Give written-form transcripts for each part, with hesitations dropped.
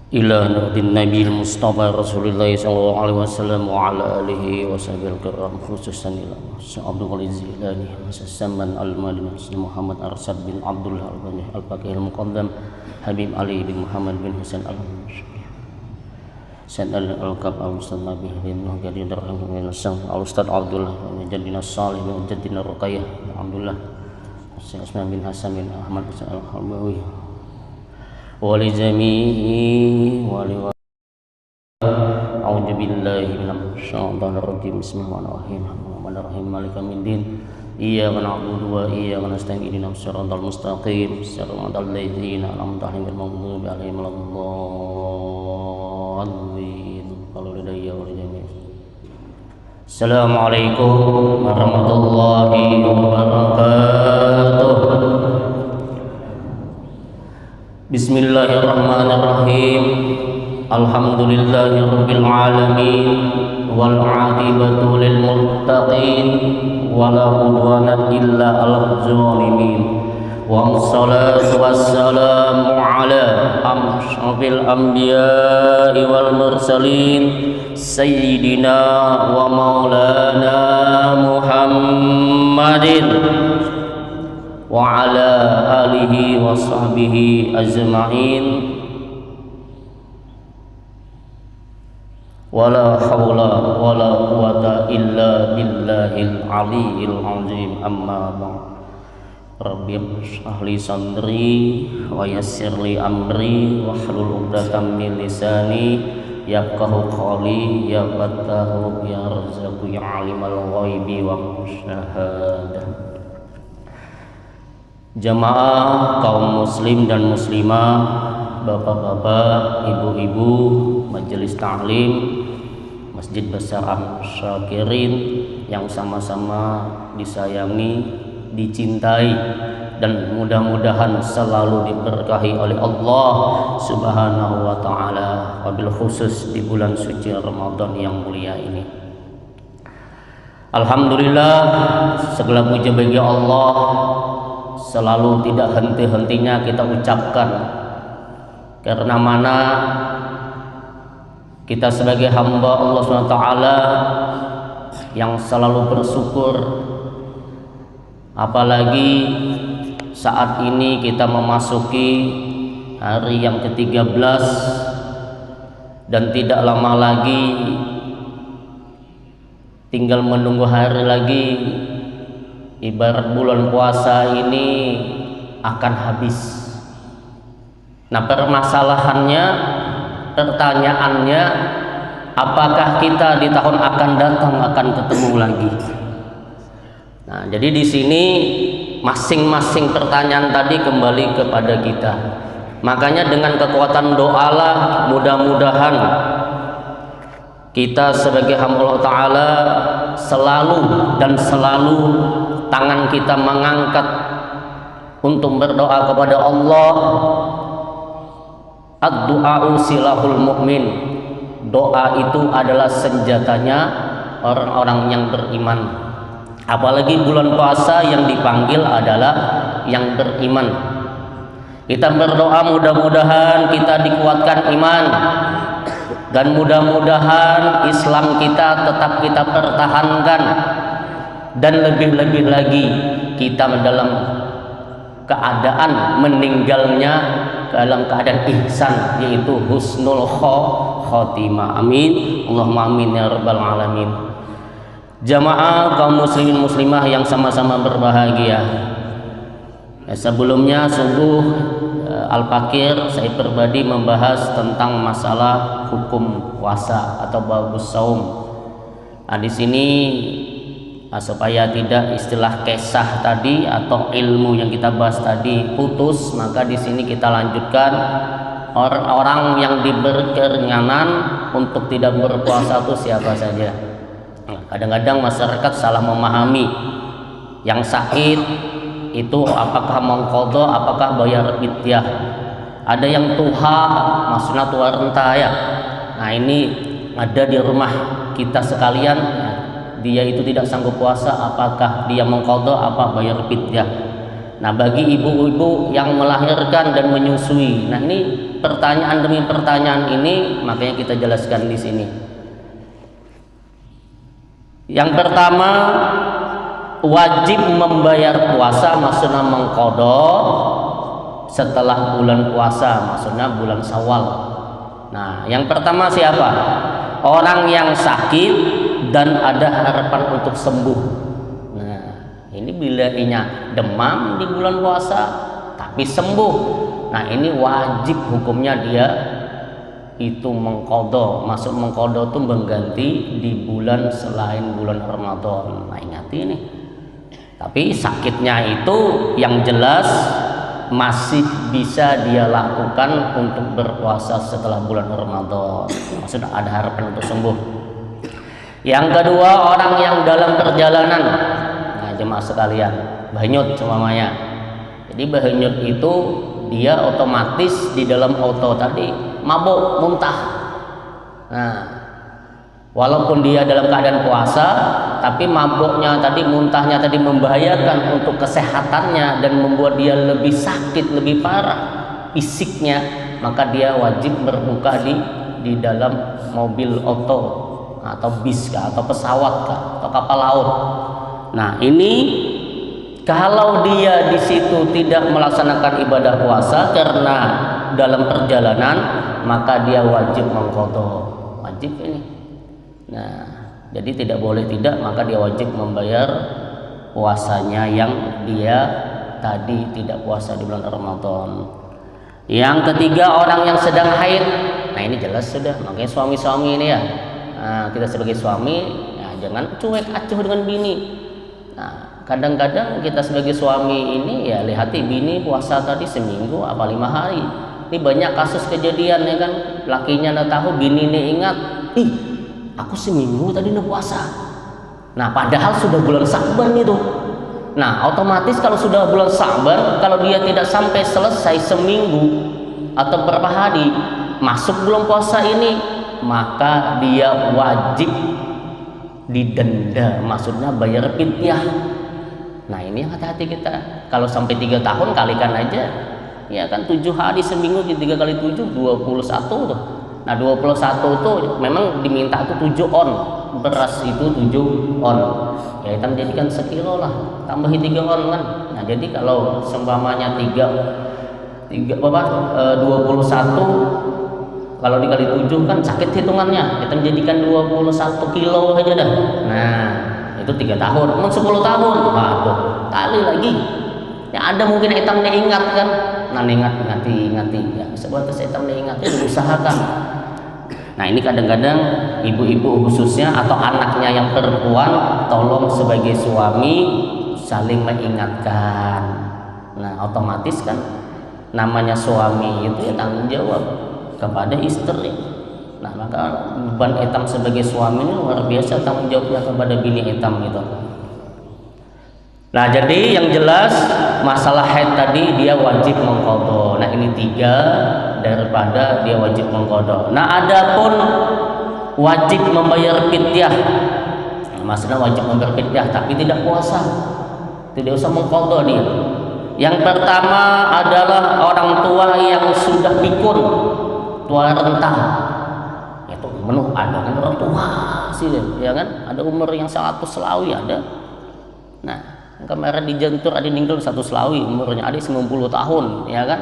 ila nurdin nabil mustafa rasulillah sallallahu alaihi wasallam wa ala alihi wa sahbihi al-kiram khususan ila Abdul Ghani Zilani Saman al-Madini Muhammad Arsad bin Abdullah al-Bani al-Faqih al-Muqaddam Habib Ali bin Muhammad bin Husain al-Mushri Sayyid al-Qab al-Ustaz Nabi bin Nuhjadi Darham bin Sang al-Ustaz Abdullah bin Jadina Salih bin Jadina Ruqayyah Alhamdulillah Sayyid Usman bin Hasan bin Ahmad al-Halmawi wali jami'i wali a'udzu billahi minasyaitonir rajim bismillahirrahmanirrahim maliki yaumiddin iyyaka na'budu wa iyyaka nasta'in ihdinas siratal mustaqim siratal ladzina an'amta 'alaihim ghairil maghdubi 'alaihim waladdallin Assalamualaikum warahmatullahi wabarakatuh. Bismillahirrahmanirrahim. Alhamdulillahirabbil alamin wal 'aqibatu lil muttaqin wala udwana illa 'alal zalimin. Wassalatu wassalamu ala asyrafil anbiya'i wal mursalin sayyidina wa maulana Muhammadin wa ala alihi wa sahbihi ajma'in. Wala hawla wala quwata illa billahil aliyyil azim. Amma ba'd. Rabbi shrah li sadri wa yassir li amri wahlul 'uqdatam min lisani yafqahu qawli ya fattahu ya razzaqu ya 'alimal ghaibi wa syahadah. Jamaah kaum muslim dan muslimah, bapak-bapak, ibu-ibu, majelis ta'lim Masjid Besar Asy-Syakirin yang sama-sama disayangi, dicintai, dan mudah-mudahan selalu diberkahi oleh Allah Subhanahu wa ta'ala, wabil khusus di bulan suci Ramadan yang mulia ini. Alhamdulillah, segala puji bagi Allah, selalu tidak henti-hentinya kita ucapkan. Karena mana kita sebagai hamba Allah SWT yang selalu bersyukur, apalagi saat ini kita memasuki hari yang ke-13 dan tidak lama lagi tinggal menunggu hari lagi. Ibarat bulan puasa ini akan habis. Nah, permasalahannya, pertanyaannya, apakah kita di tahun akan datang akan ketemu lagi? Nah, jadi di sini masing-masing pertanyaan tadi kembali kepada kita. Makanya dengan kekuatan doalah mudah-mudahan kita sebagai hamba Allah Ta'ala selalu dan selalu tangan kita mengangkat untuk berdoa kepada Allah. Ad-du'a'u silahul mu'min. Doa itu adalah senjatanya orang-orang yang beriman. Apalagi bulan puasa yang dipanggil adalah yang beriman. Kita berdoa mudah-mudahan kita dikuatkan iman, dan mudah-mudahan Islam kita tetap kita pertahankan, dan lebih-lebih lagi kita dalam keadaan meninggalnya dalam keadaan ihsan, yaitu husnul khotimah. Amin Allahumma amin ya rabbal alamin. Jamaah kaum muslimin muslimah yang sama-sama berbahagia, sebelumnya sungguh Al-Fakir saya pribadi membahas tentang masalah hukum puasa atau babus saum. Nah, di sini supaya tidak istilah kisah tadi atau ilmu yang kita bahas tadi putus, maka di sini kita lanjutkan. Orang-orang yang diberi keringanan untuk tidak berpuasa itu siapa saja? Kadang-kadang masyarakat salah memahami. Yang sakit itu apakah mengqadha, apakah bayar fidyah? Ada yang tuha, maksudnya tua renta ya. Nah, ini ada di rumah kita sekalian, dia itu tidak sanggup puasa, apakah dia mengqadha apa bayar fidyah? Nah, bagi ibu-ibu yang melahirkan dan menyusui, nah ini pertanyaan demi pertanyaan ini, makanya kita jelaskan di sini. Yang pertama, wajib membayar puasa, maksudnya mengqadha setelah bulan puasa, maksudnya bulan Syawal. Nah, yang pertama siapa? Orang yang sakit dan ada harapan untuk sembuh. Nah, ini bila inya demam di bulan puasa tapi sembuh, nah ini wajib hukumnya dia itu mengqadha. Maksud mengqadha itu mengganti di bulan selain bulan Ramadan. Nah, ingat ini. Tapi sakitnya itu yang jelas masih bisa dia lakukan untuk berpuasa setelah bulan Ramadan. Maksudnya ada harapan untuk sembuh. Yang kedua, orang yang dalam perjalanan. Nah, jemaah sekalian, bahnyut semuanya. Jadi bahnyut itu dia otomatis di dalam auto tadi mabuk, muntah. Nah, walaupun dia dalam keadaan puasa, tapi mabuknya tadi, muntahnya tadi membahayakan untuk kesehatannya dan membuat dia lebih sakit, lebih parah fisiknya, maka dia wajib berbuka di dalam mobil auto atau bis kah, atau pesawat kah, atau kapal laut. Nah, ini kalau dia di situ tidak melaksanakan ibadah puasa karena dalam perjalanan, maka dia wajib mengqadha. Wajib ini. Nah, jadi tidak boleh tidak, maka dia wajib membayar puasanya yang dia tadi tidak puasa di bulan Ramadan. Yang ketiga, orang yang sedang haid. Nah, ini jelas sudah, makanya suami-suami ini ya. Nah, kita sebagai suami ya, jangan cuek acuh dengan bini. Nah, kadang-kadang kita sebagai suami ini ya lihati bini puasa tadi seminggu apa 5 hari. Ini banyak kasus kejadian ya kan, lakinya udah tahu, bini ini ingat, ih aku seminggu tadi udah puasa. Nah, padahal sudah bulan Sa'ban itu. Nah, otomatis kalau sudah bulan Sa'ban, kalau dia tidak sampai selesai seminggu atau berapa hari masuk bulan puasa ini, maka dia wajib didenda, maksudnya bayar fidyah. Nah, ini yang hati-hati kita. Kalau sampai 3 tahun kalikan aja, ya kan 7 hari seminggu, 3 kali 7 21 tuh. Nah, 21 itu memang diminta tuh 7 on, beras itu 7 on. Ya kita menjadikan sekilo lah, tambahin 3 on kan. Nah, jadi kalau seumpamanya 21 kalau dikali 7 kan sakit hitungannya. Kita menjadikan 21 kilo aja dah. Nah, itu 3 tahun, 10 tahun. Waduh, kali lagi. Ya ada mungkin hitam ingat kan. Nah, ingati ya. Sebuah hitam ingatnya diusahakan. Nah, ini kadang-kadang ibu-ibu khususnya atau anaknya yang perempuan, tolong sebagai suami saling mengingatkan. Nah, otomatis kan namanya suami itu ya tanggung jawab kepada istri. Nah, maka beban hitam sebagai suami ini luar biasa tanggung jawabnya kepada bini hitam gitu. Nah, jadi yang jelas masalah haid tadi dia wajib mengqadha. Nah, ini 3 daripada dia wajib mengqadha. Nah, adapun wajib membayar fidyah. Nah, maksudnya wajib membayar fidyah tapi tidak puasa. Tidak usah mengqadha dia. Yang pertama adalah orang tua yang sudah pikun, tua renta. Itu menuh ada kan orang tua sih ya kan? Ada umur yang 100 selawi ada. Nah, kemarin di Jentur ada ninggal 1 selawi umurnya, ada 90 tahun ya kan.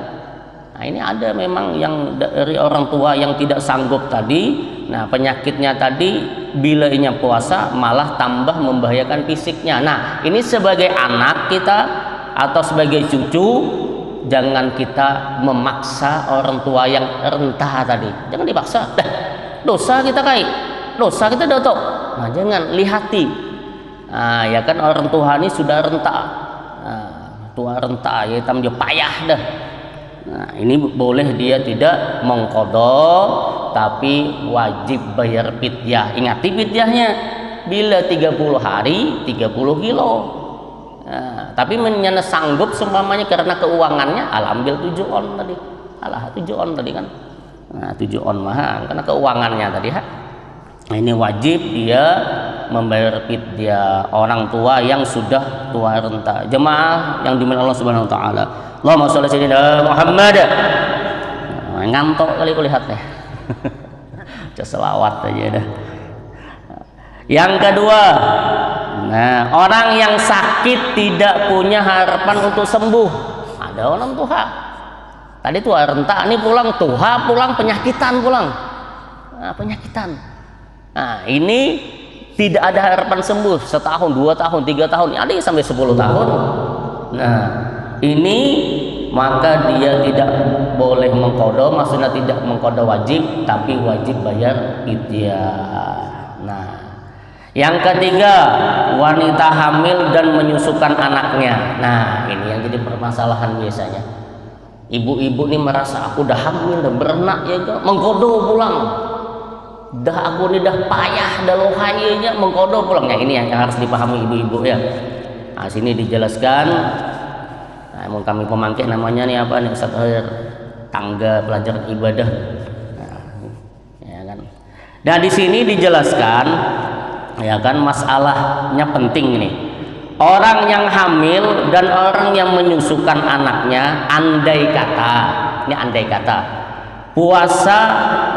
Nah, ini ada memang yang dari orang tua yang tidak sanggup tadi. Nah, penyakitnya tadi bila inya puasa malah tambah membahayakan fisiknya. Nah, ini sebagai anak kita atau sebagai cucu, jangan kita memaksa orang tua yang renta tadi. Jangan dipaksa. Dosa kita dosa kita dotok. Nah, jangan lihati. Nah, ya kan orang tua ini sudah renta. Nah, tua renta ya tam dia payah dah. Nah, ini boleh dia tidak mengqadha tapi wajib bayar fidyah. Ingati fidyahnya bila 30 hari 30 kilo. Nah, tapi menyana sanggup seumpamanya karena keuangannya ambil 7 on tadi. 7 on tadi kan. Nah, 7 on mah karena keuangannya tadi ha. Nah, ini wajib dia membayar fidyah orang tua yang sudah tua renta. Jemaah yang dimuliakan Allah Subhanahu wa taala. Allahumma shalli ala sayyidina Muhammad. Nah, ngantuk kali ku lihat nih. Selawat aja dah. Yang kedua, nah, orang yang sakit tidak punya harapan untuk sembuh. Ada orang tua. Tadi tua renta, ini pulang tua, pulang penyakitan pulang. Nah, penyakitan. Nah, ini tidak ada harapan sembuh setahun, 2 tahun, 3 tahun, ada yang sampai 10 tahun. Nah, ini maka dia tidak boleh mengqadha, maksudnya tidak mengqadha wajib, tapi wajib bayar fidyah. Nah, yang ketiga, wanita hamil dan menyusukan anaknya. Nah, ini yang jadi permasalahan biasanya. Ibu-ibu ini merasa aku udah hamil, udah beranak ya, mengqadha pulang. Dah aku ini dah payah, dah lohainya mengqadha pulang. Ya, ini yang harus dipahami ibu-ibu ya. Nah, sini dijelaskan. Nah, kami pemangkih namanya nih apa nih Ustaz Khair, tangga pelajaran ibadah. Nah, ya kan. Dan di sini dijelaskan ya kan masalahnya penting nih. Orang yang hamil dan orang yang menyusukan anaknya, andai kata puasa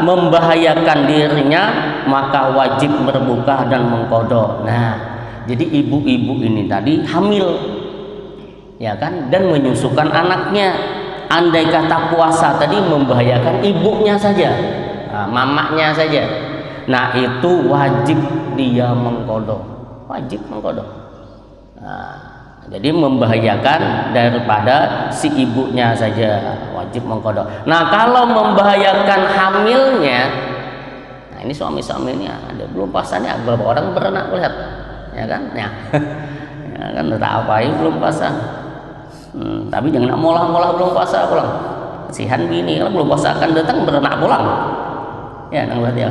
membahayakan dirinya, maka wajib berbuka dan mengqadha. Nah, jadi ibu-ibu ini tadi hamil ya kan dan menyusukan anaknya. Andai kata puasa tadi membahayakan ibunya saja, nah, mamanya saja. Nah, itu wajib dia mengqadha. Wajib mengqadha. Nah, jadi membahayakan daripada si ibunya saja, wajib mengqadha. Nah, kalau membahayakan hamilnya, nah ini suami-suami ini ada belum puasanya, beberapa orang beranak lihat, ya kan? Ya, ya kan tak apain belum puasa. Tapi jangan molah-molah belum puasa pulang. Kasihan bini kalau belum puasa akan datang beranak pulang. Ya, nang ya.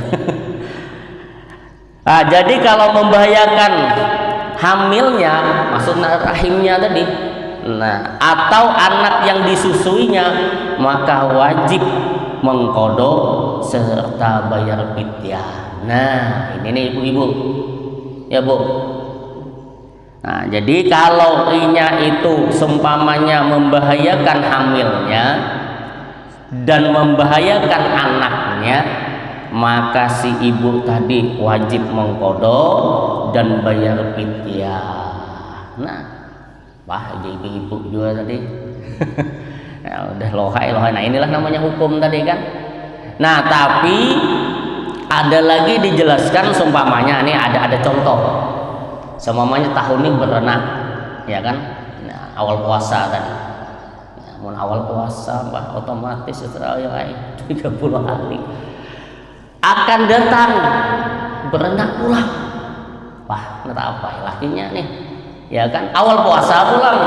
Nah, jadi kalau membahayakan hamilnya, maksudnya rahimnya tadi, nah, atau anak yang disusuinya, maka wajib mengqadha serta bayar fidyah. Nah, ini nih ibu-ibu, ya Bu. Nah, jadi kalau inya itu seumpamanya membahayakan hamilnya dan membahayakan anaknya, maka si ibu tadi wajib mengqadha dan bayar fidyah. Nah, wah ibu-ibu juga tadi. Ya, udah lohai. Nah, inilah namanya hukum tadi kan. Nah, tapi ada lagi dijelaskan seumpamanya ini ada contoh. Seumpamanya tahun ini beranak, ya kan? Nah, awal puasa tadi. Ya, mun awal puasa bah otomatis setelah yang 30 hari akan datang beranak pulang. Wah, nggak apa ya lakinya nih, ya kan awal puasa pulang,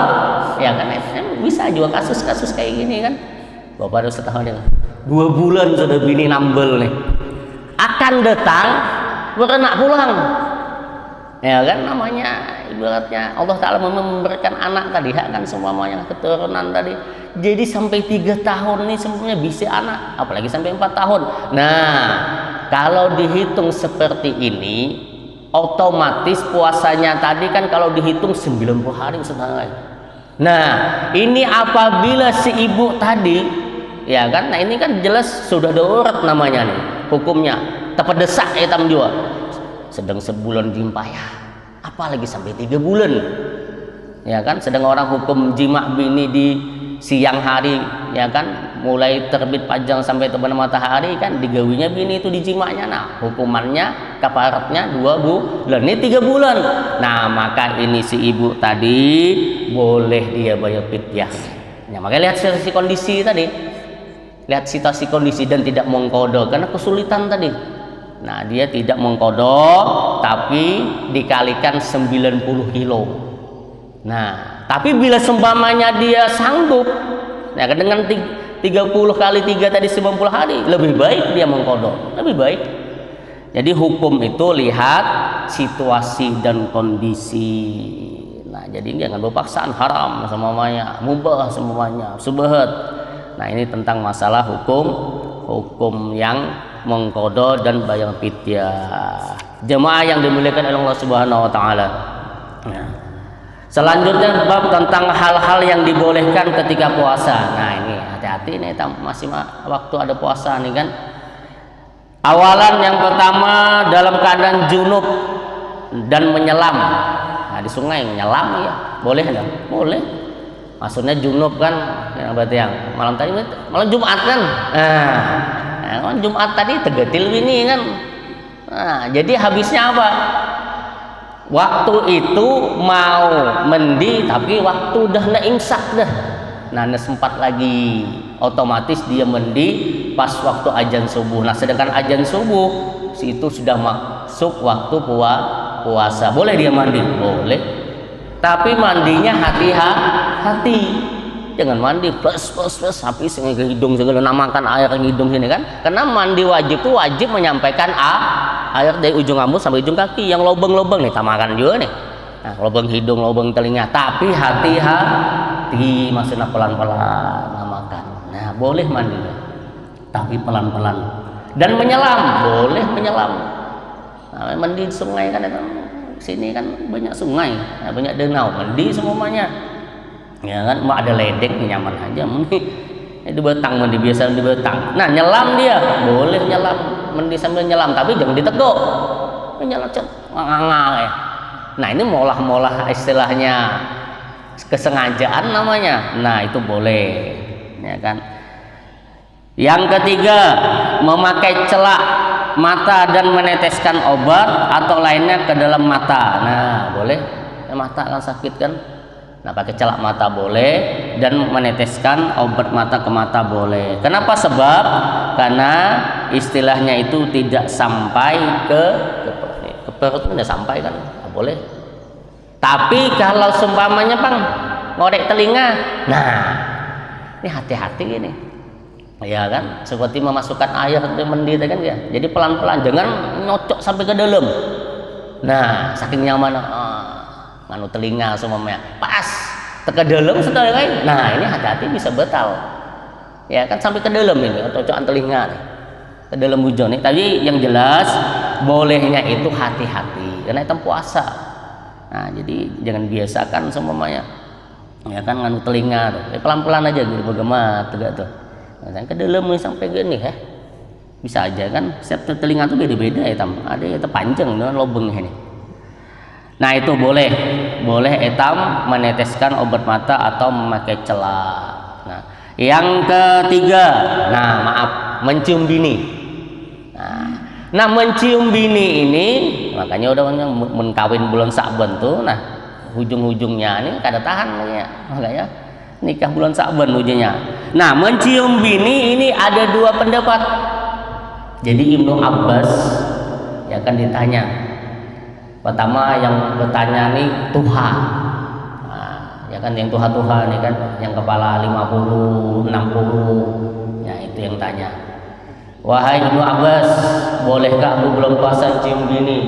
ya kan bisa juga kasus-kasus kayak gini kan. Bapak harus setahun ya, 2 bulan sudah bini nambel nih, akan datang beranak pulang, ya kan namanya ibaratnya Allah Ta'ala memberikan anak tadi, ya kan semuanya keturunan tadi. Jadi sampai 3 tahun nih semuanya bisa anak, apalagi sampai 4 tahun. Nah, kalau dihitung seperti ini, otomatis puasanya tadi kan kalau dihitung 90 hari setengah. Nah, ini apabila si ibu tadi, ya kan, nah ini kan jelas sudah darurat namanya nih, hukumnya terpedesak hitam juga. Sedang sebulan jimpayah, apalagi sampai 3 bulan, ya kan. Sedang orang hukum jima bini di siang hari, ya kan, mulai terbit pajang sampai terbenam matahari kan digawinya bini itu dijimaknya. Nah, hukumannya kafaratnya 2 bulan, ini 3 bulan. Nah, maka ini si ibu tadi boleh dia bayar fidyah. Nah, makanya lihat situasi kondisi tadi, lihat situasi kondisi dan tidak mengqadha karena kesulitan tadi. Nah, dia tidak mengqadha tapi dikalikan 90 kilo. Nah, tapi bila seumpamanya dia sanggup, nah dengan 30 kali 3 tadi 90 hari, lebih baik dia mengqadha, lebih baik. Jadi hukum itu lihat situasi dan kondisi. Nah, jadi jangan berpaksaan haram semuanya, mubah semuanya, subhat. Nah, ini tentang masalah hukum yang mengqadha dan bayar fidyah. Jemaah yang dimuliakan oleh Allah Subhanahu wa taala. Nah, selanjutnya bab tentang hal-hal yang dibolehkan ketika puasa. Nah, ini hati-hati nih, masih waktu ada puasa nih kan. Awalan yang pertama, dalam keadaan junub dan menyelam. Nah, di sungai menyelam ya, boleh enggak? Boleh. Maksudnya junub kan, ya, berarti yang malam tadi, malam Jumat kan. Nah, Jumat tadi tegetil ini kan. Nah, jadi habisnya apa? Waktu itu mau mandi tapi waktu udah imsak dah. Nah, sempat lagi, otomatis dia mandi pas waktu azan subuh. Nah, sedangkan azan subuh itu sudah masuk waktu puasa. Boleh dia mandi? Boleh. Tapi mandinya hati-hati. Jangan mandi plus habis ke hidung segala, namakan air ke hidung sini kan. Karena mandi wajib itu wajib menyampaikan air dari ujung rambut sampai ujung kaki. Yang lobeng-lobeng nih tamakan juga nih. Nah, lobeng hidung, lobeng telinga. Tapi hati-hati, maksudnya pelan-pelan namakan. Nah, boleh mandi, tapi pelan-pelan. Dan menyelam, boleh menyelam. Nah, mandi di sungai kan, sini kan banyak sungai, nah, banyak danau, mandi semuanya. Ya kan, mau ada ledeng nyaman aja mandi. Di betang mandi biasa di betang. Nah, nyelam dia, boleh nyelam, mandi sambil nyelam, tapi jangan diteguk. Nyelam ya. Nah, ini molah-molah istilahnya kesengajaan namanya. Nah, itu boleh, ya kan. Yang ketiga, memakai celak mata dan meneteskan obat atau lainnya ke dalam mata. Nah, boleh. Mata kan sakit kan. Nah, pakai celak mata boleh dan meneteskan obat mata ke mata boleh. Kenapa? Sebab karena istilahnya itu tidak sampai ke perut, tidak sampai kan, nggak boleh. Tapi kalau seumpamanya Bang ngorek telinga, nah ini hati-hati ini, ya kan, seperti memasukkan air untuk mandi kan ya. Jadi pelan-pelan, jangan nyocok sampai ke dalam. Nah, saking nyaman. Nganu telinga semuanya pas ke dalam sudah lain. Nah, ini hati-hati bisa batal. Ya kan, sampai ke dalam ini cocokan telinga nih. Ke dalam bujong nih. Tadi yang jelas bolehnya itu hati-hati karena itu puasa. Nah, jadi jangan biasakan semuanya. Ya kan, nganu telinga tuh. Pelan-pelan aja gitu bagaimana tegak tuh. Nah, ke dalam sampai gini ya. Bisa aja kan, setiap telinga tuh beda-beda ya, ada yang panjang dengan lubangnya ini. Nah, itu boleh etam meneteskan obat mata atau memakai celak. Nah, yang ketiga, nah maaf, mencium bini. Nah, mencium bini ini makanya udah menkawin bulan Sa'ban tuh. Nah, ujung-ujungnya ini kada tahan ya, makanya nikah bulan Sa'ban ujungnya. Nah, mencium bini ini ada dua pendapat. Jadi Ibnu Abbas ya kan ditanya. Pertama yang bertanya nih Tuha, nah, ya kan, yang Tuha nih kan, yang kepala 50, 60, ya itu yang tanya. Wahai Ibnu Abbas, bolehkah aku belum puasa cium bini?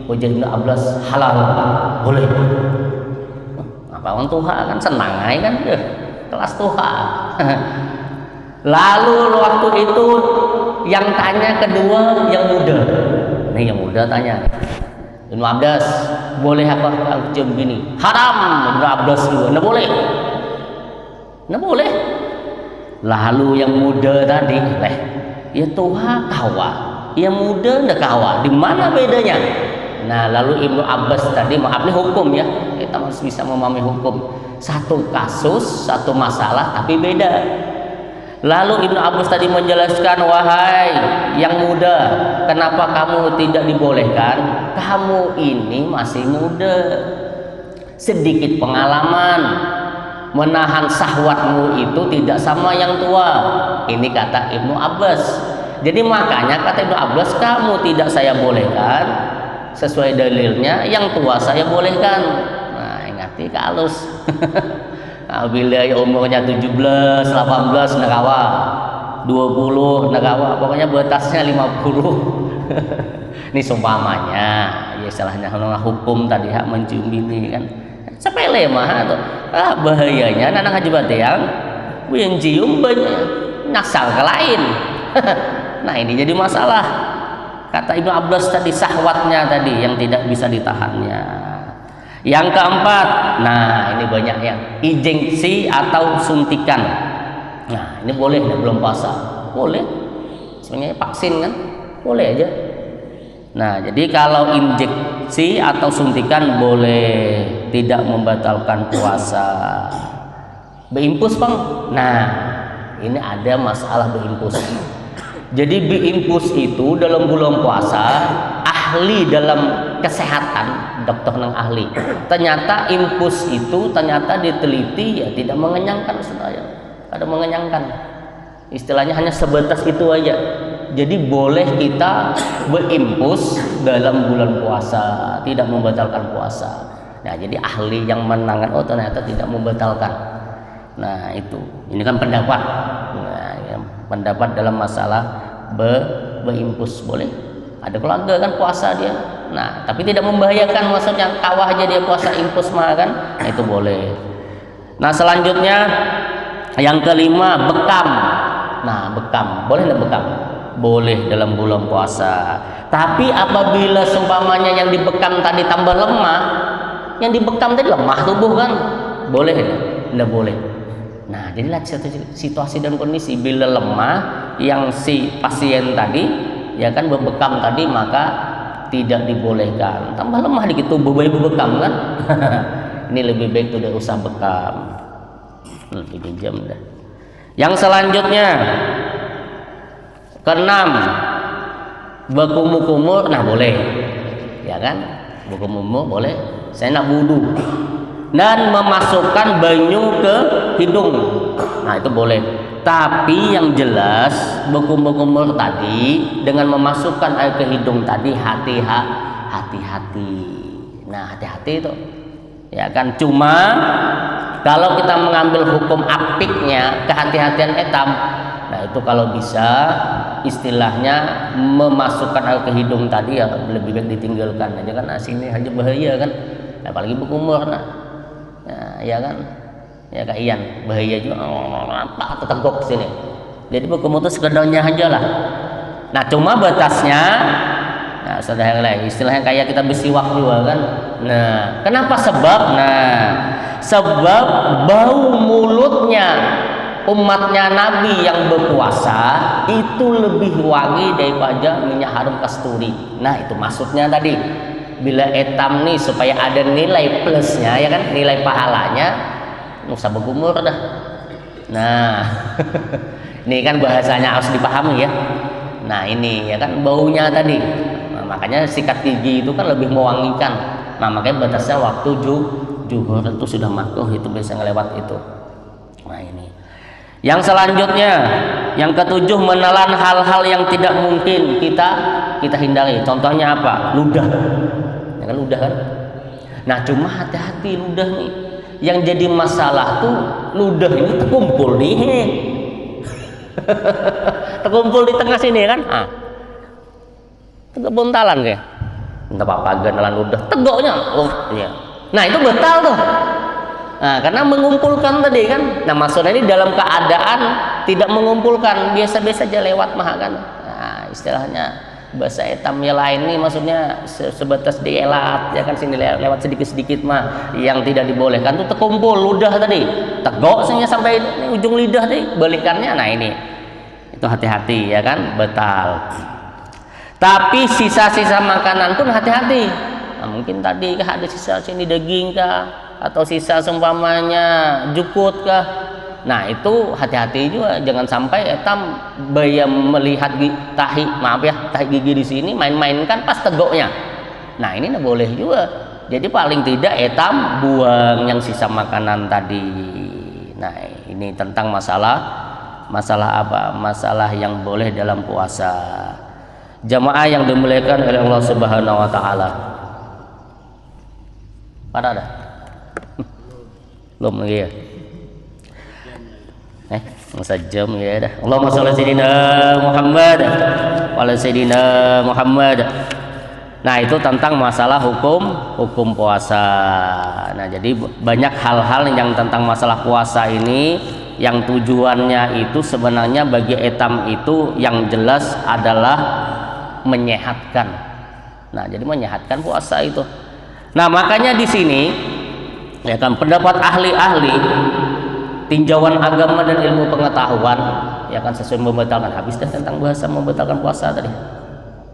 Ujar Ibnu Abbas, halal, boleh. Apa orang Tuha kan senang aja kan, kelas Tuha. Lalu waktu itu yang tanya kedua yang muda. Nih yang muda tanya. Ibnu Abbas, boleh apa aku cium bini? Haram. Ibnu Abbas juga, nggak boleh. Nggak boleh. Lalu yang muda tadi, ya Tuhan kawa, yang muda nggak kawa. Di mana bedanya? Nah, lalu Ibnu Abbas tadi, maaf nih hukum ya, kita harus bisa memahami hukum. Satu kasus, satu masalah, tapi beda. Lalu Ibnu Abbas tadi menjelaskan, wahai yang muda, kenapa kamu tidak dibolehkan? Kamu ini masih muda, sedikit pengalaman, menahan syahwatmu itu tidak sama yang tua. Ini kata Ibnu Abbas. Jadi makanya kata Ibnu Abbas, kamu tidak saya bolehkan sesuai dalilnya, yang tua saya bolehkan. Nah, ingati kalus. Nah, bila umurnya 17, 18 nerawa, 20 nerawa, pokoknya batasnya 50. Ini seumpamanya, ya istilahnya hukum tadi hak mencium bini kan sepele mah tuh. Bahayanya anak haji bateang mencium banyak nyasar ke lain. Nah, ini jadi masalah. kata Ibnu Abbas tadi, syahwatnya tadi yang tidak bisa ditahannya. Yang keempat, nah ini banyak yang injeksi atau suntikan. Nah ini boleh, belum puasa boleh, sebenarnya vaksin kan boleh aja. Nah jadi kalau injeksi atau suntikan boleh, tidak membatalkan puasa. Beimpus bang, nah ini ada masalah beimpus. Jadi beimpus itu dalam bulan puasa, ahli dalam kesehatan, dokter nang ahli, ternyata impus itu ternyata diteliti ya tidak mengenyangkan sebenarnya, ada mengenyangkan, istilahnya hanya sebatas itu aja. Jadi boleh kita berimpus dalam bulan puasa, tidak membatalkan puasa. Nah jadi ahli yang menangan, oh ternyata tidak membatalkan. Nah itu, ini kan pendapat. Nah, ya, pendapat dalam masalah berimpus boleh. Ada keluarga kan puasa dia, nah tapi tidak membahayakan, maksudnya kawah aja dia puasa impus mah kan, nah itu boleh. Nah selanjutnya yang kelima, bekam. Nah bekam, boleh nggak bekam? Boleh dalam bulan puasa. Tapi apabila seumpamanya yang dibekam tadi tambah lemah, yang dibekam tadi lemah tubuh kan, boleh nggak boleh? Nah jadilah situasi dan kondisi bila lemah yang si pasien tadi ya kan berbekam tadi, maka tidak dibolehkan. Tambah lemah dikit tubuh bayi berbekam kan. Ini lebih baik tidak usah bekam. Lebih jam dah. Yang selanjutnya keenam, berkumur-kumur. Nah boleh ya kan, berkumur boleh. Saya nak wudu dan memasukkan banyu ke hidung, nah itu boleh. Tapi yang jelas berkumur-kumur tadi dengan memasukkan air ke hidung tadi hati-hati. Nah hati-hati itu ya kan. Cuma kalau kita mengambil hukum apiknya kehati-hatian etam, nah itu kalau bisa istilahnya memasukkan air ke hidung tadi ya lebih baik ditinggalkan aja kan. Sini aja bahaya kan, apalagi berkumur. Nah ya kan, ya Kak Ian, bahaya juga, apa tetegok sini. Jadi berkumur itu sekedarnya aja lah. Nah cuma batasnya, nah saudara istilahnya kayak kita bersiwak juga kan. Nah kenapa? Sebab bau mulutnya umatnya Nabi yang berpuasa itu lebih wangi daripada minyak harum kasturi. Nah itu maksudnya tadi, bila etam nih supaya ada nilai plusnya ya kan, nilai pahalanya, usah berkumur dah. Nah ini kan bahasanya harus dipahami ya. Nah ini ya kan baunya tadi, nah, makanya sikat gigi itu kan lebih mewangikan. Nah makanya batasnya waktu juhur itu sudah makruh, itu bisa ngelewat itu. Nah ini yang selanjutnya, yang ketujuh, menelan hal-hal yang tidak mungkin kita hindari. Contohnya apa? Ludah ya kan, ludah kan. Nah cuma hati-hati ludah nih, yang jadi masalah tuh ludah ini terkumpul nih terkumpul di tengah sini kan, tegak buntalan kayak entah apa ganelan ludah tegoknya, ya. Nah itu betal tuh. Nah karena mengumpulkan tadi kan. Nah maksudnya ini dalam keadaan tidak mengumpulkan, biasa-biasa aja lewat mah kan. Nah istilahnya bahasa etamnya lain nih, maksudnya sebatas dielat ya kan, sini lewat sedikit-sedikit mah yang tidak dibolehkan tuh terkumpul ludah tadi, tegok sampai ujung lidah tadi balikannya. Nah ini itu hati-hati ya kan, betal. Tapi sisa-sisa makanan pun hati-hati. Nah, mungkin tadi ada sisa sini daging kah, atau sisa seumpamanya jukut kah. Nah itu hati-hati juga, jangan sampai etam bayam melihat tahi gigi di sini main-mainkan pas tegoknya. Nah ini nggak boleh juga. Jadi paling tidak etam buang yang sisa makanan tadi. Nah ini tentang masalah apa? Masalah yang boleh dalam puasa. Jamaah yang dimuliakan oleh Allah Subhanahu wa taala. Pada ada? Belum lagi ya? Masa jam ya dah. Allahumma shalli sayyidina Muhammad wa ala sayyidina Muhammad. Nah itu tentang masalah hukum puasa. Nah jadi banyak hal-hal yang tentang masalah puasa ini yang tujuannya itu sebenarnya bagi etam itu yang jelas adalah menyehatkan. Nah, jadi menyehatkan puasa itu. Nah, makanya di sini ya kan pendapat ahli-ahli tinjauan agama dan ilmu pengetahuan ya kan sesuai membatalkan, habis dah tentang bahasa membatalkan puasa tadi.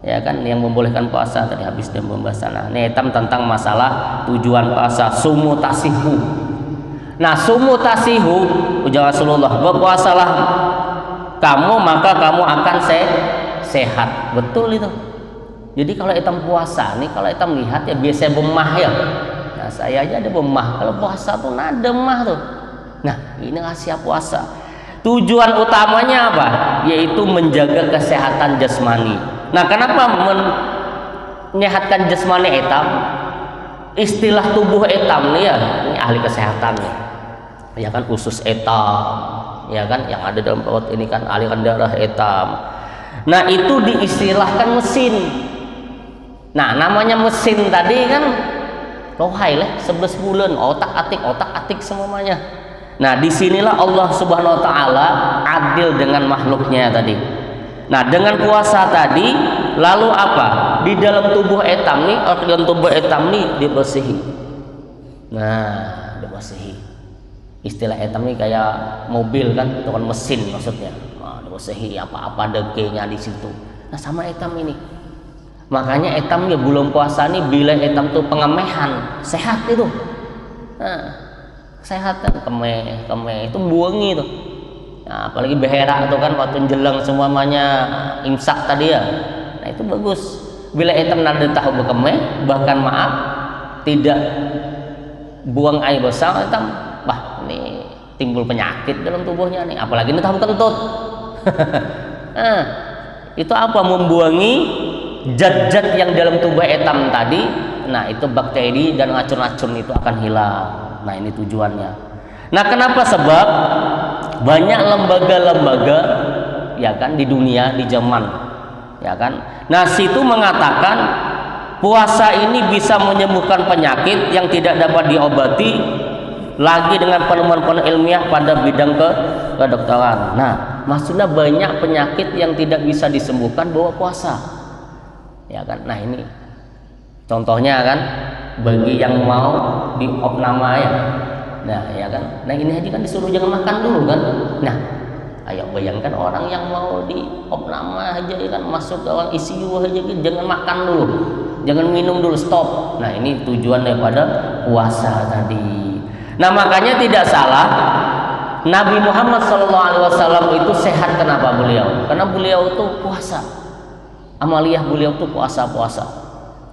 Ya kan yang membolehkan puasa tadi habis dan pembahasan. Nah, ini hitam tentang masalah tujuan puasa, sumu tasihu. Nah, sumu tasihu ujar Rasulullah, berpuasalah kamu maka kamu akan sehat. Betul itu. Jadi kalau hitam puasa nih, kalau hitam lihat ya biasa bemah ya. Nah, saya aja ada bemah. Kalau puasa tuh nada mah tuh. Nah, ini rahasia puasa. Tujuan utamanya apa? Yaitu menjaga kesehatan jasmani. Nah, kenapa menyehatkan jasmani etam? Istilah tubuh etam nih ya, ini ahli kesehatan ya kan, usus etam, ya kan, yang ada dalam perut ini kan aliran darah etam. Nah, itu diistilahkan mesin. Nah, namanya mesin tadi kan rohai lah 11 bulan otak atik semuanya. Nah, disinilah Allah Subhanahu Wa Taala adil dengan makhluknya tadi. Nah, dengan puasa tadi lalu apa? Di dalam tubuh etam nih, organ tubuh etam nih dibersihi. Nah, dibersihi. Istilah etam nih kayak mobil kan, itu kan mesin maksudnya. Nah, dibersihi apa-apa degenya di situ. Nah, sama etam ini. Makanya etam ya bulan puasa nih bila etam tuh pengemehan, sehat itu. Nah, sehat kan kemeh itu buangi tuh. Nah, apalagi behera tuh kan waktu jelang semuanya imsak tadi ya. Nah, itu bagus. Bila etam nada tahu bekemeh, bahkan maaf tidak buang air besar etam, bah ini timbul penyakit dalam tubuhnya nih. Apalagi ini tahu kentut. Nah, itu apa? Membuangi zat-zat yang dalam tubuh etam tadi. Nah, itu bakteri dan racun-racun itu akan hilang. Nah, ini tujuannya. Nah, kenapa? Sebab banyak lembaga-lembaga ya kan di dunia, di zaman ya kan. Nah, situ mengatakan puasa ini bisa menyembuhkan penyakit yang tidak dapat diobati lagi dengan penemuan-penemuan ilmiah pada bidang kedokteran. Nah, maksudnya banyak penyakit yang tidak bisa disembuhkan bawa puasa. Ya kan. Nah, ini contohnya kan bagi yang mau diopnama ya. Nah, ya kan. Nah, ini aja kan disuruh jangan makan dulu kan. Nah, ayo bayangkan orang yang mau diopnama aja ya kan, masuk ke ruang ICU aja kan, jangan makan dulu. Jangan minum dulu, stop. Nah, ini tujuan daripada puasa tadi. Nah, makanya tidak salah Nabi Muhammad SAW itu sehat. Kenapa beliau? Karena beliau itu puasa. Amaliyah beliau itu puasa-puasa.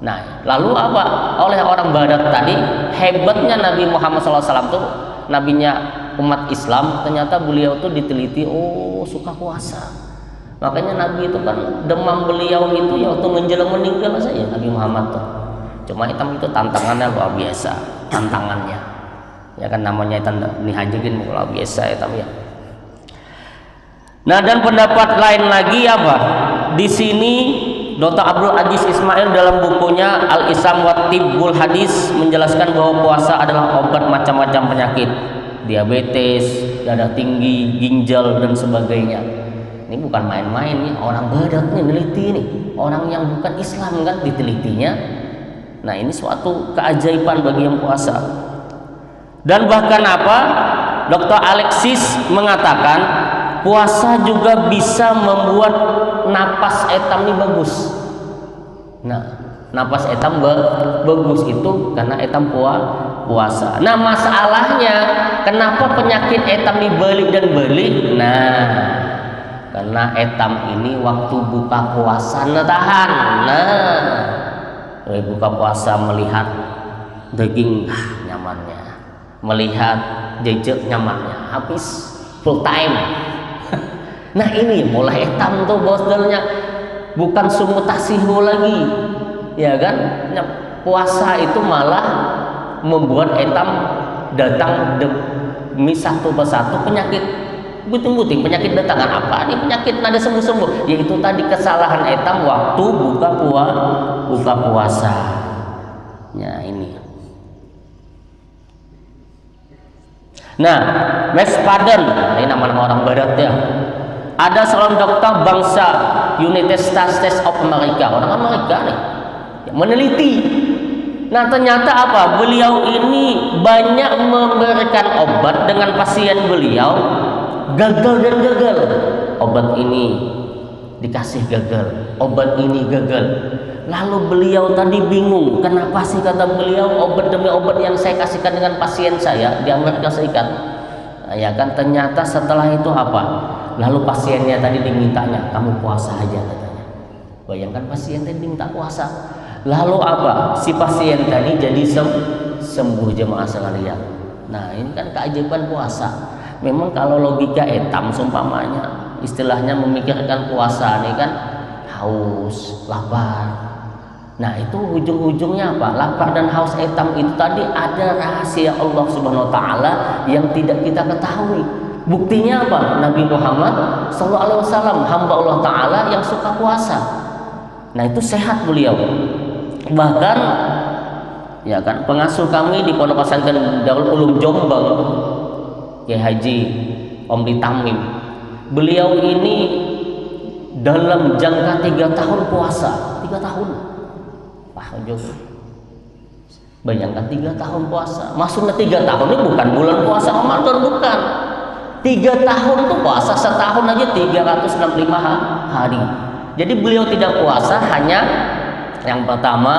Nah, lalu apa? Oleh orang barat tadi, hebatnya Nabi Muhammad SAW tuh, nabinya umat Islam, ternyata beliau tuh diteliti, oh suka puasa. Makanya Nabi itu kan demam beliau itu ya waktu menjelang meninggal saja Nabi Muhammad tuh. Cuma hitam itu tantangannya luar biasa, tantangannya. Ya kan namanya nihajikin luar biasa hitam ya. Nah, dan pendapat lain lagi apa? Di sini Dr. Abdul Aziz Ismail dalam bukunya Al-Isam wa Tibbul Hadis menjelaskan bahwa puasa adalah obat macam-macam penyakit, diabetes, darah tinggi, ginjal dan sebagainya. Ini bukan main-main nih, orang barat nih neliti nih, orang yang bukan Islam kan ditelitinya. Nah, ini suatu keajaiban bagi yang puasa. Dan bahkan apa? Dr. Alexis mengatakan puasa juga bisa membuat napas etam ini bagus. Nah, napas etam bagus itu karena etam puasa. Nah, masalahnya kenapa penyakit etam dibalik dan balik? Nah, karena etam ini waktu buka puasa tahan. Nah, buka puasa melihat daging nyamannya, melihat jejak nyamannya, habis full time. Nah, ini mulai etam tuh bosnya, bukan sumutasihu lagi, ya kan? Nah, puasa itu malah membuat etam datang demi satu persatu penyakit buting-buting, penyakit datangan apa nih, penyakit nada sembuh-sembuh, yaitu tadi kesalahan etam waktu buka puasa. Ya, ini. Nah, Westphalen, ini nama orang barat ya. Ada seorang dokter bangsa United States of America, orang Amerika nih yang meneliti. Nah ternyata apa? Beliau ini banyak memberikan obat dengan pasien beliau gagal dan gagal. Obat ini dikasih gagal, obat ini gagal. Lalu beliau tadi bingung, kenapa sih kata beliau obat demi obat yang saya kasihkan dengan pasien saya di Amerika Serikat. Nah, ya kan ternyata setelah itu apa? Lalu pasiennya tadi dimintanya, kamu puasa aja katanya. Bayangkan pasien tadi minta puasa. Lalu apa? Si pasien tadi jadi sembuh jemaah sekalian. Nah ini kan keajaiban puasa. Memang kalau logika etam seumpamanya istilahnya memikirkan puasa nih kan haus, lapar. Nah itu ujung-ujungnya apa? Lapar dan haus etam itu tadi ada rahasia Allah Subhanahu Wa Taala yang tidak kita ketahui. Buktinya apa? Nabi Muhammad SAW hamba Allah Taala yang suka puasa. Nah itu sehat beliau. Bahkan ya kan pengasuh kami di Pondok Pesantren Darul Ulum Jombang, Kiai Haji Omri Tamim, beliau ini dalam jangka 3 tahun puasa, 3 tahun. Wah, bayangkan 3 tahun puasa. Maksudnya 3 tahun ini bukan bulan puasa Ramadan, bukan. 3 tahun itu puasa, setahun aja 365 hari. Jadi beliau tidak puasa hanya yang pertama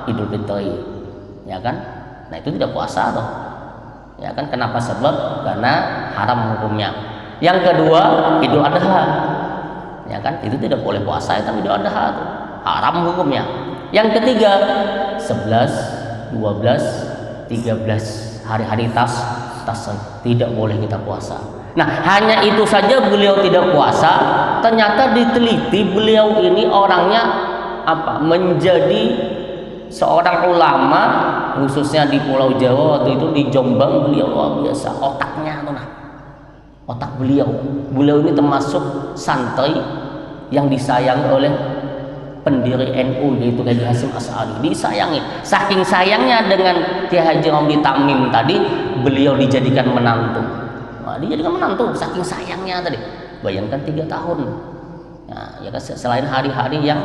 Idul Fitri, ya kan? Nah itu tidak puasa toh, ya kan? Kenapa? Sebab karena haram hukumnya. Yang kedua Idul Adha, ya kan? Itu tidak boleh puasa, tapi Idul Adha tuh haram hukumnya. Yang ketiga 11, 12, 13 hari-hari tas tidak boleh kita puasa. Nah hanya itu saja beliau tidak puasa. Ternyata diteliti beliau ini orangnya apa? Menjadi seorang ulama khususnya di Pulau Jawa waktu itu di Jombang. Beliau luar biasa otaknya tuh, nah otak beliau ini termasuk santri yang disayangi oleh pendiri NU yaitu Kiai Hasyim Asy'ari. Disayangi, saking sayangnya dengan Kiai Haji Omri Tamim tadi beliau dijadikan menantu. Nah, dijadikan menantu saking sayangnya tadi. Bayangkan 3 tahun. Nah, ya kan selain hari-hari yang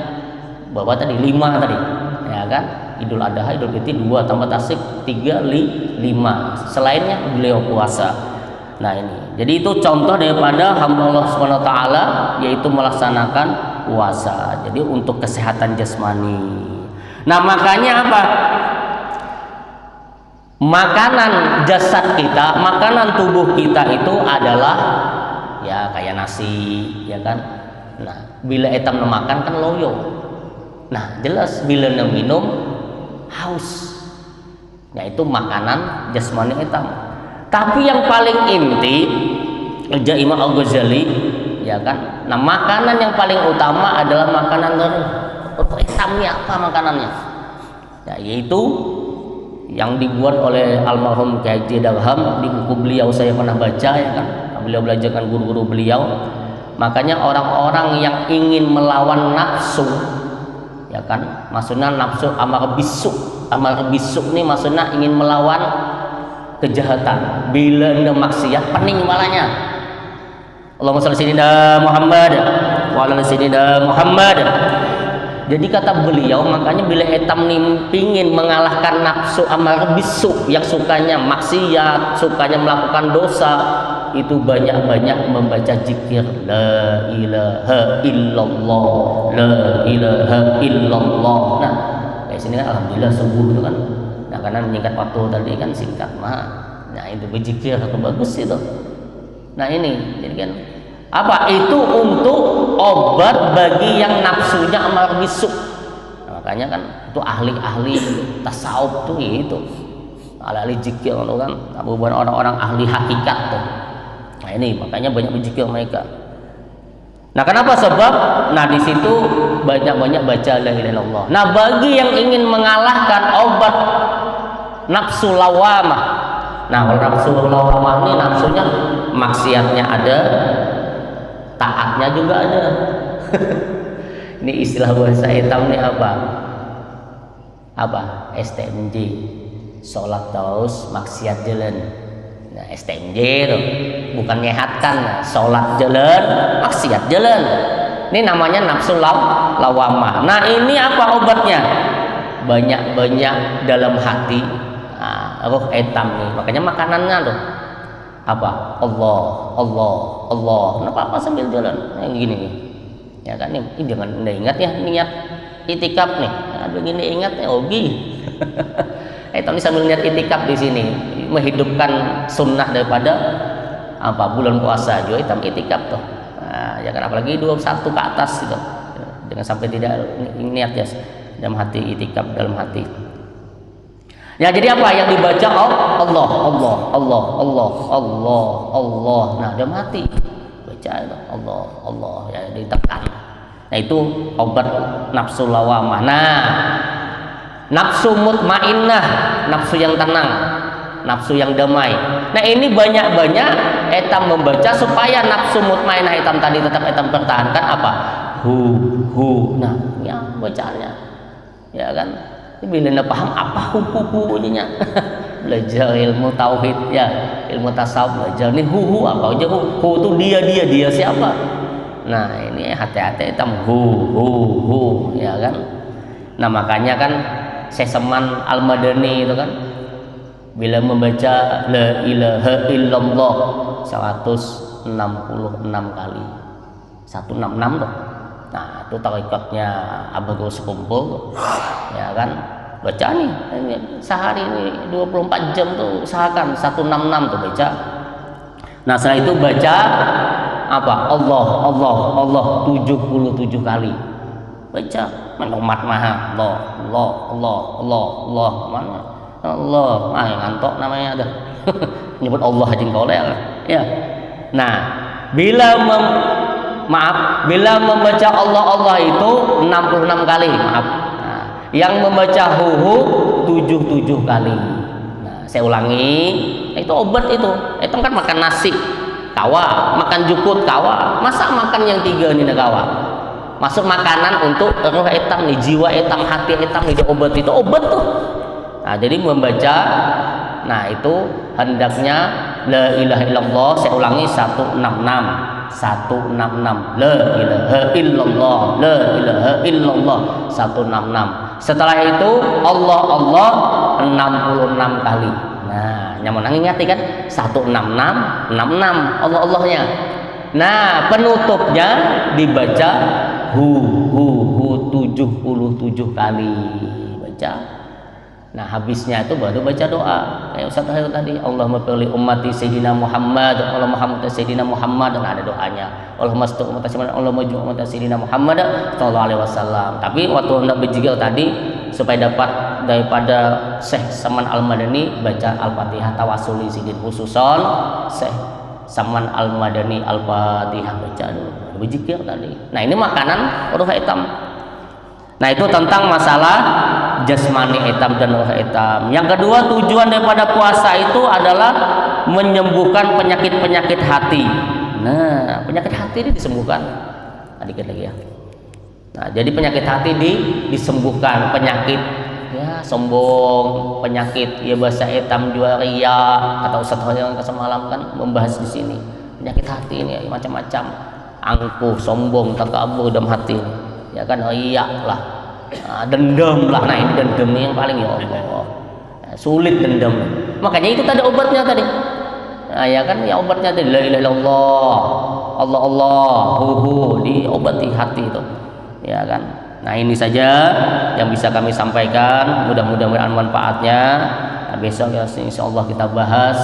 Bapak tadi 5 tadi, ya kan? Idul Adha, Idul Fitri 2 tambah tasik 3, 5. Selainnya beliau puasa. Nah ini, jadi itu contoh daripada hamba Allah Subhanahu Wa Taala yaitu melaksanakan puasa. Jadi untuk kesehatan jasmani. Nah makanya apa? Makanan jasad kita, makanan tubuh kita itu adalah ya kayak nasi, ya kan? Nah bila etam makan kan loyo. Nah jelas bila minum haus. Nah itu makanan jasmani etam. Tapi yang paling inti kerja Imam Al-Ghazali, ya kan? Nah makanan yang paling utama adalah makanan etamnya. Apa makanannya? Ya yaitu yang dibuat oleh almarhum Kiai Haji Darham di buku beliau, saya pernah baca, ya kan? Beliau belajarkan guru-guru beliau. Makanya orang-orang yang ingin melawan nafsu, ya kan, maksudnya nafsu amar bisu ini maksudnya ingin melawan kejahatan. Bila anda maksiat pening malahnya. Allahumma shalli sayyidina Muhammad wa ala sayyidina Muhammad. Jadi kata beliau, makanya bila etam nih pingin mengalahkan nafsu amar bisu yang sukanya maksiat, sukanya melakukan dosa, itu banyak-banyak membaca zikir la ilaha illallah, la ilaha illallah. Nah dari sini kan alhamdulillah sembuh itu kan. Nah karena menyingkat waktu tadi kan singkat mah. Nah itu berzikir itu bagus itu. Nah ini jadi kan apa itu untuk obat bagi yang nafsunya amar bisu. Nah, makanya kan itu ahli-ahli tasawuf tuh itu, ahli zikir itu kan, bukan orang-orang ahli hakikat tuh. Nah ini makanya banyak berzikir mereka. Nah kenapa? Sebab nah di situ banyak-banyak baca la ilaha illallah. Nah bagi yang ingin mengalahkan obat nafsu lawamah. Nah kalau nafsu lawamah ini nafsunya maksiatnya ada, taatnya juga ada. Ini istilah bahasa hitam nih apa? Apa? STMJ, sholat terus maksiat jalan. Nah STMJ itu bukan nyehatkan, sholat jalan maksiat jalan. Ini namanya nafsu lawamah. Nah, ini apa obatnya? Banyak-banyak dalam hati roh etam nih. Makanya makanannya tuh apa? Allah, Allah, Allah. Kenapa apa sambil jalan? Yang gini nih. Ya kan nih, jangan ingat ya niat itikaf nih. Begini ingat ya ogi. Etam ini sambil niat itikaf di sini, menghidupkan sunnah daripada apa bulan puasa juga hitam itikaf tuh. Nah, ya kan apalagi 21 ke atas gitu. Jangan sampai tidak niat ya dalam hati itikaf dalam hati. Ya jadi apa yang dibaca Allah, Allah, Allah, Allah, Allah, Allah. Nah dalam hati baca itu Allah, Allah ya ditekan. Nah itu obat nafsu lawamah. Nah nafsu mutmainnah, nafsu yang tenang, nafsu yang damai. Nah ini banyak-banyak etam membaca supaya nafsu mutmainnah etam tadi tetap etam pertahankan apa? Hu. Nah ya bacaannya ya kan. Bila anda paham apa hu-hu-nya belajar ilmu tauhid ya, ilmu tasawuf belajar nih hu apa aja hu itu dia siapa. Nah ini hati-hati hitam hu ya kan. Nah makanya kan Seseman Al-Madani itu kan bila membaca la ilaha illallah 166 kali 166 tuh. Nah itu tarikatnya Abdul Sekumpul ya kan, baca nih sehari ini 24 jam tuh usahakan 166 tuh baca. Nah setelah itu baca apa Allah 77 kali baca menumat maha Allah mana Allah yang ngantok namanya ada nyebut Allah aja engkau ya. Nah bila membaca Allah itu 66 kali maaf. Nah, yang membaca hu 77 kali. Nah, saya ulangi, itu obat itu kan makan nasi kawa, makan jukut kawa, masa makan yang 3 ini kawa. Masuk makanan untuk roh etam nih, jiwa etam, hati etam nih, obat itu obat tuh. Nah, jadi membaca nah itu hendaknya la ilaha illallah, saya ulangi 166 la ilaha illallah 166. Setelah itu Allah 66 kali. Nah nyamun ingat kan 166 Allah-Allahnya. Nah penutupnya dibaca hu 77 kali baca. Nah habisnya itu baru baca doa kayak Ustaz Tahir tadi, Allahumma pilih ummati Sayyidina Muhammad, Allahumma Muhammad Sayyidina Muhammad, dan ada doanya Allahumma stuk ummati Sayyidina Allahumma ju ummati Sayyidina Muhammad sallallahu alaihi wasallam. Tapi waktu hendak berjigil tadi supaya dapat daripada Syekh Saman Al-Madani baca Al-Fatihah tawasuli sidin khususon Syekh Saman Al-Madani Al-Fatihah baca dulu berjigil tadi. Nah ini makanan roh hitam. Nah itu tentang masalah jasmani etam dan roh etam. Yang kedua tujuan daripada puasa itu adalah menyembuhkan penyakit-penyakit hati. Nah penyakit hati ini disembuhkan. Nah, dikit lagi ya. Nah jadi penyakit hati disembuhkan, penyakit ya sombong, penyakit ya bahasa etam juga ria atau Ustaz yang semalam kan membahas di sini penyakit hati ini ya, macam-macam angkuh, sombong, takabur dalam hati. Ya kan riya lah, dendam lah. Nah ini dendam yang paling ya Allah sulit dendam. Makanya itu tadi obatnya tadi. Nah, ya kan ya obatnya tadi la ilaha illallah Allah hu diobati hati itu ya kan. Nah ini saja yang bisa kami sampaikan, mudah-mudahan manfaatnya. Nah, besok ya insyaallah kita bahas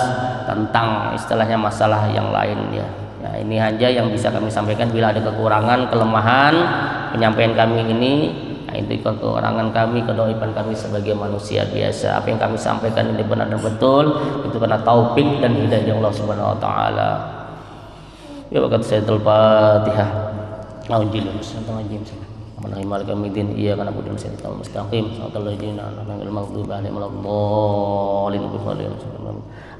tentang istilahnya masalah yang lain ya. Ya, ini aja yang bisa kami sampaikan. Bila ada kekurangan, kelemahan penyampaian kami ini, nah, itu kekurangan kami, kedaipan kami sebagai manusia biasa. Apa yang kami sampaikan ini benar dan betul, itu karena taufik dan hidayah Allah Subhanahu wa taala. Ya bakat Sayyidul Fatihah. Auzubillahi minasyaitonir rajim. Malik yaumiddin iyyaka na'budu wa iyyaka nasta'in shiratal ladzina an'amta 'alaihim ghairil maghdubi 'alaihim waladdallin.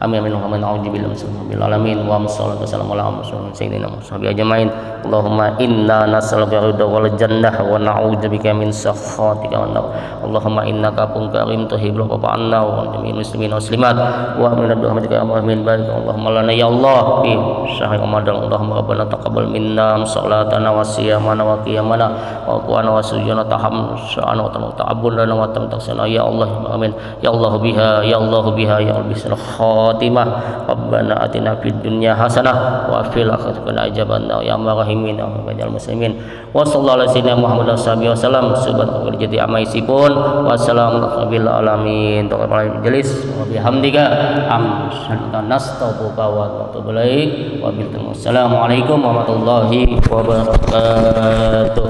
Amin amin wa na'udzu billahi alamin wa sallallahu ala sayyidina Muhammad ajmain. Allahumma inna nas'aluka ridha wal jannah wa na'udzu bika min sakhatika wan nar. Allahumma innaka afuwwun karim tuhibbul 'afwa anna wa jami'il muslimin muslimat wa min rahmatika amin barik. Allahumma lana ya Allah fi syahr Ramadan. Allahumma rabbana taqabbal minna salatana wa siyamana wa qiyamana wa qana wa sujudana taham sya'ana wa ta'abbud lana wa tamtaksana ya Allah amin. Ya Allah biha ya Allah biha ya Allah bisna khatimah. Rabbana atina fid dunya hasanah wa fil akhirati hasanah ya rahimin ya rabbal muslimin. Wa sallallahu ala sayyidina Muhammad wa sallam subhanahu wa ta'ala amaisipun wassalamu rabbil alamin. Taqabbal majelis wa bihamdika amsyadu nastaghfiruka wa atubu ilaik wa billahi. Assalamualaikum warahmatullahi wabarakatuh.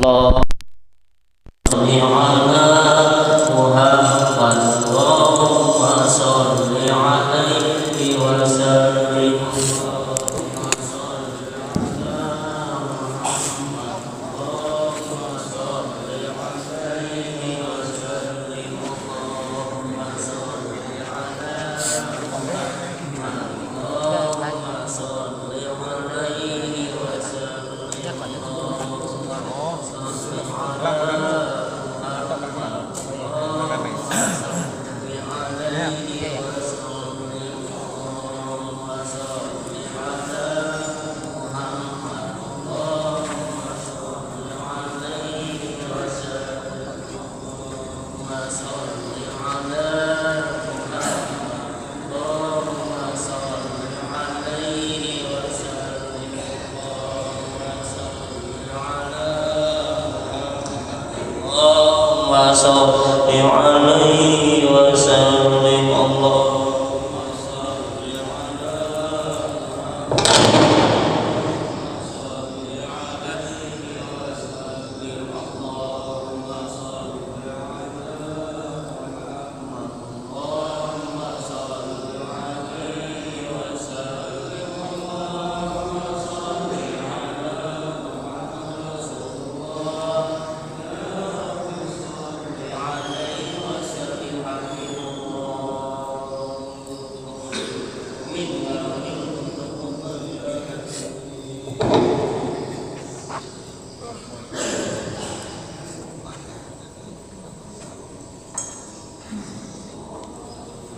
Allah sholli ala Muhammad wa sholli alaihi wa sallim. Sallallahu alaihi wasallam.